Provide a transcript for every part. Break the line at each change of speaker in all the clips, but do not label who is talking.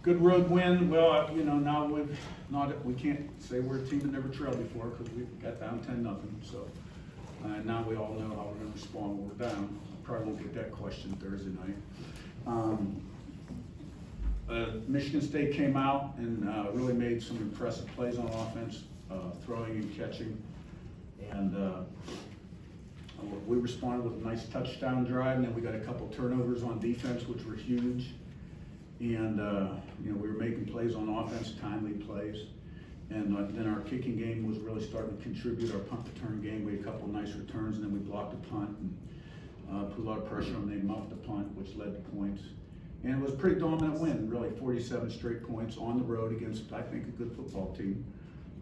Good road win. Well, you know, now we can't say we're a team that never trailed before because we got down 10-0. So now we all know how we're going to respond when we're down. Probably won't get that question Thursday night. Michigan State came out and really made some impressive plays on offense, throwing and catching, and we responded with a nice touchdown drive, and then we got a couple turnovers on defense, which were huge. And you know, we were making plays on offense, timely plays, and then our kicking game was really starting to contribute. Our punt return game, we had a couple nice returns, and then we blocked a punt and put a lot of pressure on them. They muffed the punt, which led to points. And it was a pretty dominant win, really, 47 straight points on the road against, I think, a good football team.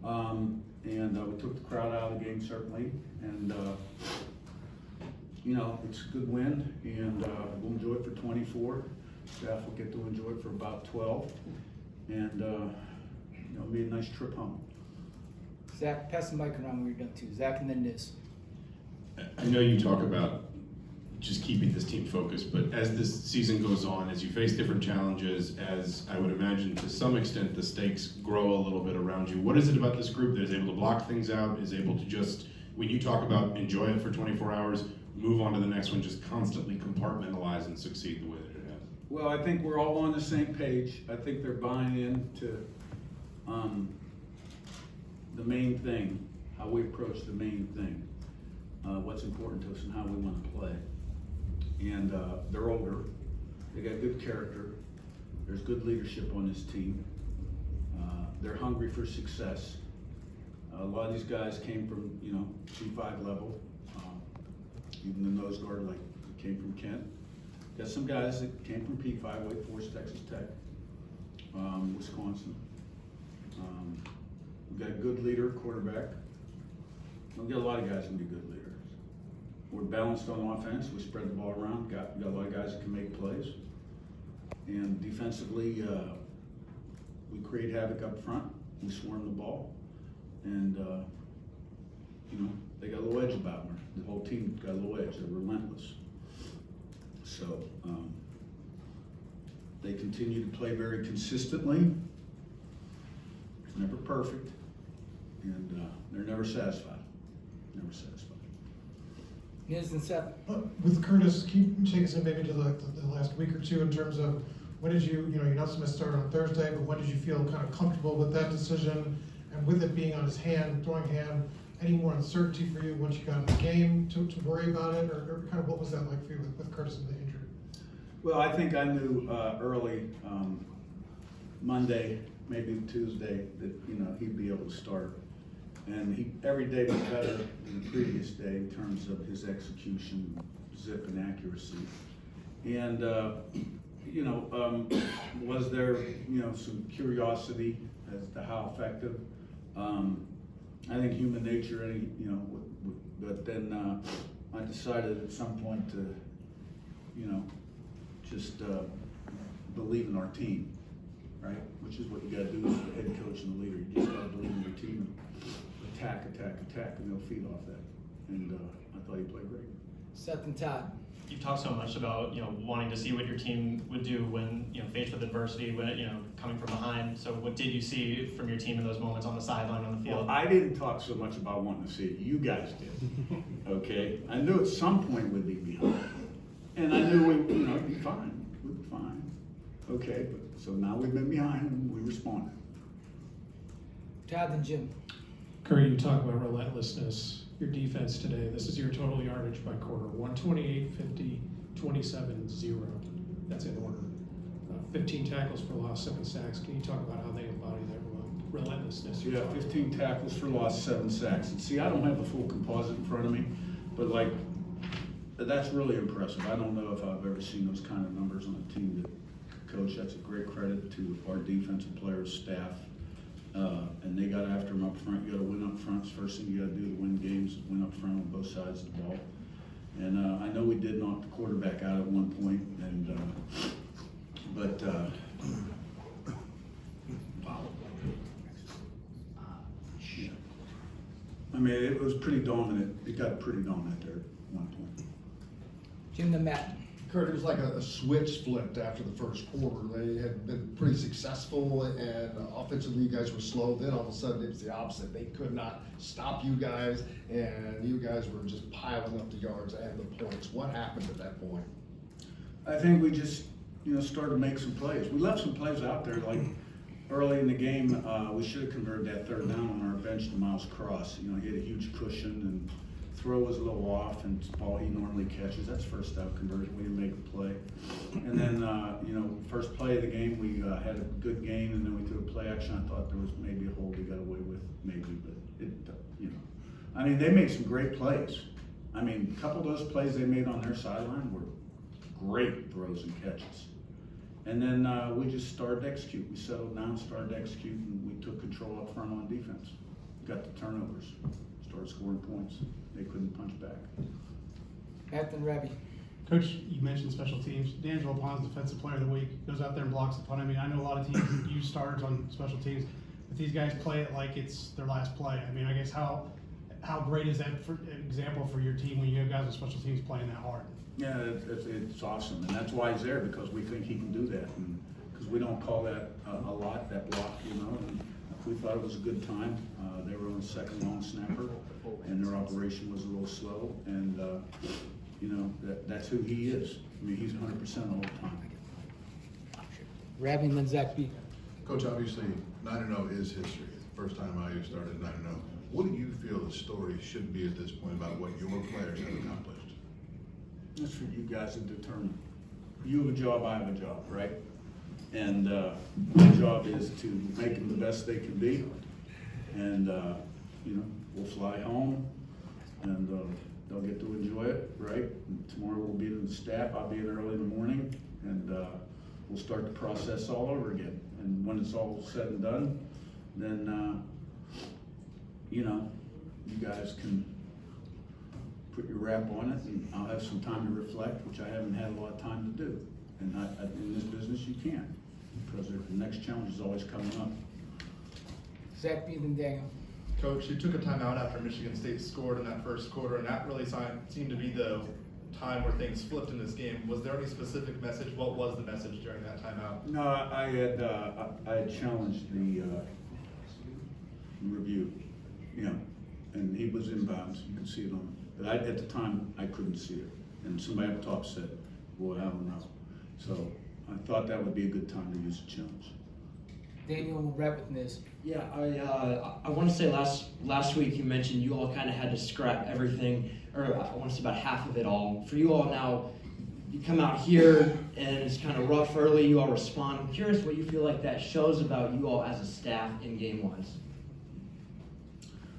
We took the crowd out of the game, certainly. And, you know, it's a good win, and we'll enjoy it for 24. Staff will get to enjoy it for about 12. And, you know, it'll be a nice trip home.
Zach, pass the mic around when you're done too. Zach and then Niz.
I know you talk about just keeping this team focused, but as this season goes on, as you face different challenges, as I would imagine to some extent the stakes grow a little bit around you, what is it about this group that is able to block things out, is able to just, when you talk about enjoy it for 24 hours, move on to the next one, just constantly compartmentalize and succeed the way that it has?
Well, I think we're all on the same page. I think they're buying into the main thing, how we approach the main thing, what's important to us and how we want to play. And they're older, they got good character, there's good leadership on this team. They're hungry for success. A lot of these guys came from, you know, P5 level, even the nose guard like came from Kent. Got some guys that came from P5, Wake Forest, Texas Tech, Wisconsin. We've got a good leader, quarterback. We've got a lot of guys who can be good leaders. We're balanced on offense. We spread the ball around. Got a lot of guys that can make plays. And defensively, we create havoc up front. We swarm the ball. And, you know, they got a little edge about them. The whole team got a little edge. They're relentless. So they continue to play very consistently. It's never perfect. And they're never satisfied. Never satisfied.
Niz and Seth.
With Curtis, can you take us in maybe to the last week or two in terms of when did you know, you're not supposed to start on Thursday, but when did you feel kind of comfortable with that decision? And with it being on his hand, throwing hand, any more uncertainty for you once you got in the game to worry about it? Or kind of what was that like for you with Curtis and the injury?
Well, I think I knew early Monday, maybe Tuesday, that, you know, he'd be able to start. And every day was better than the previous day in terms of his execution, zip, and accuracy. And, you know, was there, you know, some curiosity as to how effective? I think human nature, you know, but then I decided at some point to, you know, just believe in our team, right? Which is what you gotta do as the head coach and the leader. You just gotta believe in your team. Attack, and they'll feed off that. And I thought he played great.
Seth and Todd.
You talked so much about, you know, wanting to see what your team would do when, you know, faced with adversity, when, you know, coming from behind. So what did you see from your team in those moments on the sideline, on the field?
Well, I didn't talk so much about wanting to see it. You guys did. Okay? I knew at some point we'd be behind. And I knew we'd be fine. We'd be fine. Okay, but so now we've been behind and we responded.
Todd and Jim.
Curry, you talk about relentlessness. Your defense today, this is your total yardage by quarter. 128, 50, 27, 0. That's in order. 15 tackles for loss, 7 sacks. Can you talk about how they embody that relentlessness?
Yeah, 15 tackles for loss, 7 sacks. And see, I don't have the full composite in front of me, but like, that's really impressive. I don't know if I've ever seen those kind of numbers on a team that coach. That's a great credit to our defensive players, staff. And they got after them up front. You got to win up front. It's the first thing you got to do to win games, win up front on both sides of the ball. And I know we did knock the quarterback out at one point, and yeah. I mean, it was pretty dominant. It got pretty dominant there at one point.
Jim and Matt.
Kurt, it was like a switch flipped after the first quarter. They had been pretty successful, and offensively you guys were slow. Then all of a sudden it was the opposite. They could not stop you guys, and you guys were just piling up the yards and the points. What happened at that point?
I think we just, started to make some plays. We left some plays out there, like early in the game, we should have converted that third down on our bench to Miles Cross. He had a huge cushion, and throw was a little off, and it's the ball he normally catches. That's first down conversion. We didn't make a play. And then, first play of the game, we had a good game, and then we threw a play action. I thought there was maybe a hold we got away with, maybe, but they made some great plays. A couple of those plays they made on their sideline were great throws and catches. And then we just started to execute. We settled down, started to execute, and we took control up front on defense. Got the turnovers, started scoring points. They couldn't punch back.
Captain Rabbi.
Coach, you mentioned special teams. D'Angelo Pond's Defensive Player of the Week, goes out there and blocks the punt. I know a lot of teams use starters on special teams, but these guys play it like it's their last play. I guess how great is that for example for your team when you have guys on special teams playing that hard?
Yeah, it's awesome, and that's why he's there, because we think he can do that, and because we don't call that a lot, that block, and we thought it was a good time. They were on the second long snapper, and their operation was a little slow, and that's who he is. He's 100% all the time.
Rabbi and then Zach B.
Coach, obviously 9-0 is history. First time IU started 9-0. What do you feel the story should be at this point about what your players have accomplished?
That's for you guys to determine. You have a job, I have a job, right? And my job is to make them the best they can be. And, we'll fly home, and they'll get to enjoy it, right? And tomorrow we'll be in the staff. I'll be in early in the morning, and we'll start the process all over again. And when it's all said and done, then, you guys can put your wrap on it, and I'll have some time to reflect, which I haven't had a lot of time to do. And in this business, you can, because the next challenge is always coming up.
Zach B. then Daniel.
Coach, you took a timeout after Michigan State scored in that first quarter, and that really seemed to be the time where things flipped in this game. Was there any specific message? What was the message during that timeout?
No, I had challenged the review, and he was inbounds. You could see it on. But at the time, I couldn't see it. And somebody up top said, "Boy, I don't know." So I thought that would be a good time to use a challenge.
Daniel will wrap with this.
Yeah, I want to say last week you mentioned you all kind of had to scrap everything, or I want to say about half of it all. For you all now, you come out here and it's kind of rough early, you all respond. I'm curious what you feel like that shows about you all as a staff in game-wise.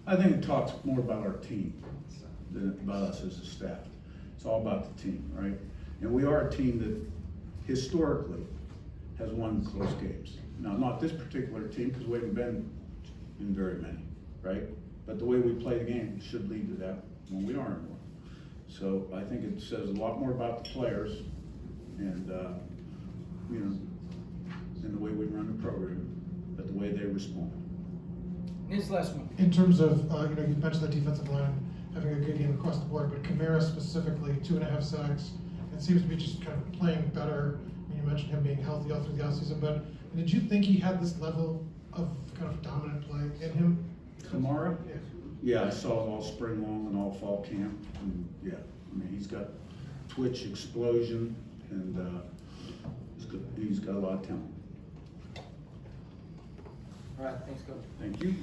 I think it talks more about our team than about us as a staff. It's all about the team, right? And we are a team that historically has won close games. Now, not this particular team, because we haven't been in very many, right? But the way we play the game should lead to that when we are in one. So I think it says a lot more about the players and, and the way we run the program, but the way they respond.
His last one.
In terms of, you mentioned the defensive line having a good game across the board, but Kamara specifically, 2.5 sacks. It seems to be just kind of playing better. You mentioned him being healthy all through the offseason, but did you think he had this level of kind of dominant play in him?
Kamara?
Yeah.
Yeah, I saw it all spring long and all fall camp, and yeah, he's got twitch, explosion, and he's got a lot of talent.
All right, thanks, Coach.
Thank you.